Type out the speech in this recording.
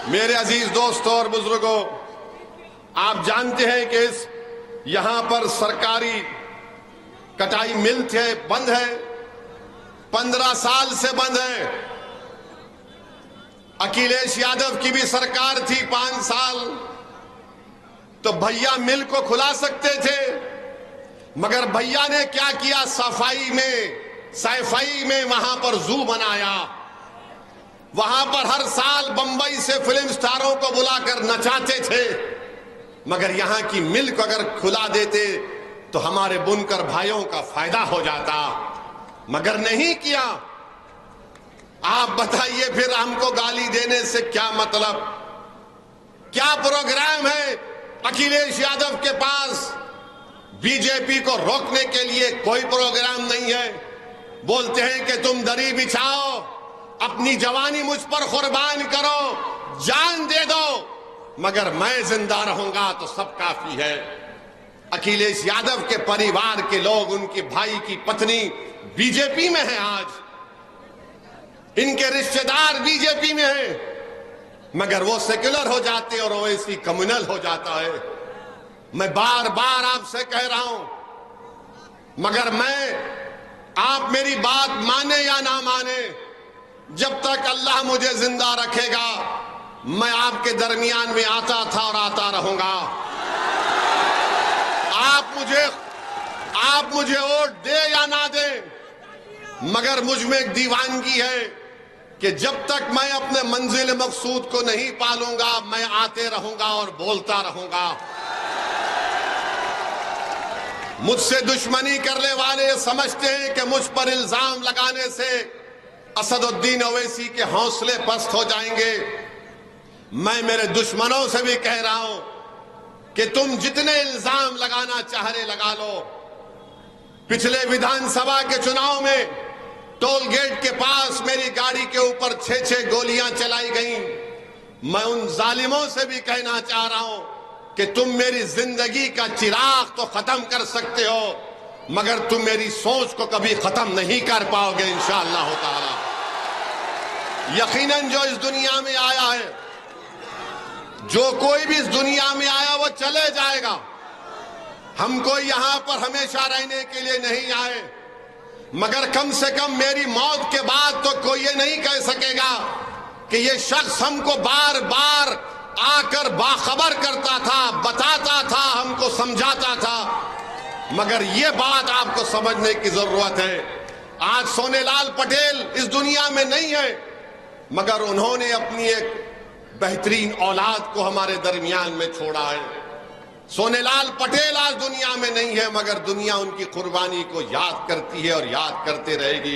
میرے عزیز دوستوں اور بزرگوں، آپ جانتے ہیں کہ یہاں پر سرکاری کٹائی مل بند ہے، 15 سال سے بند ہے۔ اکھلیش یادو کی بھی سرکار تھی 5 سال، تو بھیا مل کو کھلا سکتے تھے، مگر بھیا نے کیا کیا؟ صفائی میں وہاں پر زو بنایا۔ وہاں پر ہر سال بمبئی سے فلم سٹاروں کو بلا کر نچاتے تھے، مگر یہاں کی مل کو اگر کھلا دیتے تو ہمارے بنکر بھائیوں کا فائدہ ہو جاتا، مگر نہیں کیا۔ آپ بتائیے پھر ہم کو گالی دینے سے کیا مطلب؟ کیا پروگرام ہے اکھلیش یادو کے پاس؟ بی جے پی کو روکنے کے لیے کوئی پروگرام نہیں ہے۔ بولتے ہیں کہ تم دری بچھاؤ، اپنی جوانی مجھ پر قربان کرو، جان دے دو، مگر میں زندہ رہوں گا تو سب کافی ہے۔ اکھلیش یادو کے پریوار کے لوگ، ان کے بھائی کی پتنی بی جے پی میں ہے، آج ان کے رشتہ دار بی جے پی میں ہیں، مگر وہ سیکولر ہو جاتے اور اویسی کمیونل ہو جاتا ہے۔ میں بار بار آپ سے کہہ رہا ہوں، مگر آپ میری بات مانے یا نہ مانے، جب تک اللہ مجھے زندہ رکھے گا میں آپ کے درمیان میں آتا تھا اور آتا رہوں گا۔ آپ مجھے ووٹ دے یا نہ دے، مگر مجھ میں ایک دیوانگی ہے کہ جب تک میں اپنے منزل مقصود کو نہیں پالوں گا میں آتے رہوں گا اور بولتا رہوں گا۔ مجھ سے دشمنی کرنے والے سمجھتے ہیں کہ مجھ پر الزام لگانے سے اسد الدین اویسی کے حوصلے پست ہو جائیں گے۔ میں میرے دشمنوں سے بھی کہہ رہا ہوں کہ تم جتنے الزام لگانا چاہے لگا لو۔ پچھلے ویدھان سبھا کے چناؤ میں ٹول گیٹ کے پاس میری گاڑی کے اوپر 6 گولیاں چلائی گئیں۔ میں ان ظالموں سے بھی کہنا چاہ رہا ہوں کہ تم میری زندگی کا چراغ تو ختم کر سکتے ہو، مگر تم میری سوچ کو کبھی ختم نہیں کر پاؤ گے انشاءاللہ تعالی۔ یقیناً جو اس دنیا میں آیا ہے، جو کوئی بھی اس دنیا میں آیا وہ چلے جائے گا۔ ہم کو یہاں پر ہمیشہ رہنے کے لیے نہیں آئے، مگر کم سے کم میری موت کے بعد تو کوئی یہ نہیں کہہ سکے گا کہ یہ شخص ہم کو بار بار آ کر باخبر کرتا تھا، بتاتا تھا، ہم کو سمجھاتا تھا۔ مگر یہ بات آپ کو سمجھنے کی ضرورت ہے، آج سونے لال پٹیل اس دنیا میں نہیں ہے، مگر انہوں نے اپنی ایک بہترین اولاد کو ہمارے درمیان میں چھوڑا ہے۔ سونے لال پٹیل آج دنیا میں نہیں ہے، مگر دنیا ان کی قربانی کو یاد کرتی ہے اور یاد کرتے رہے گی۔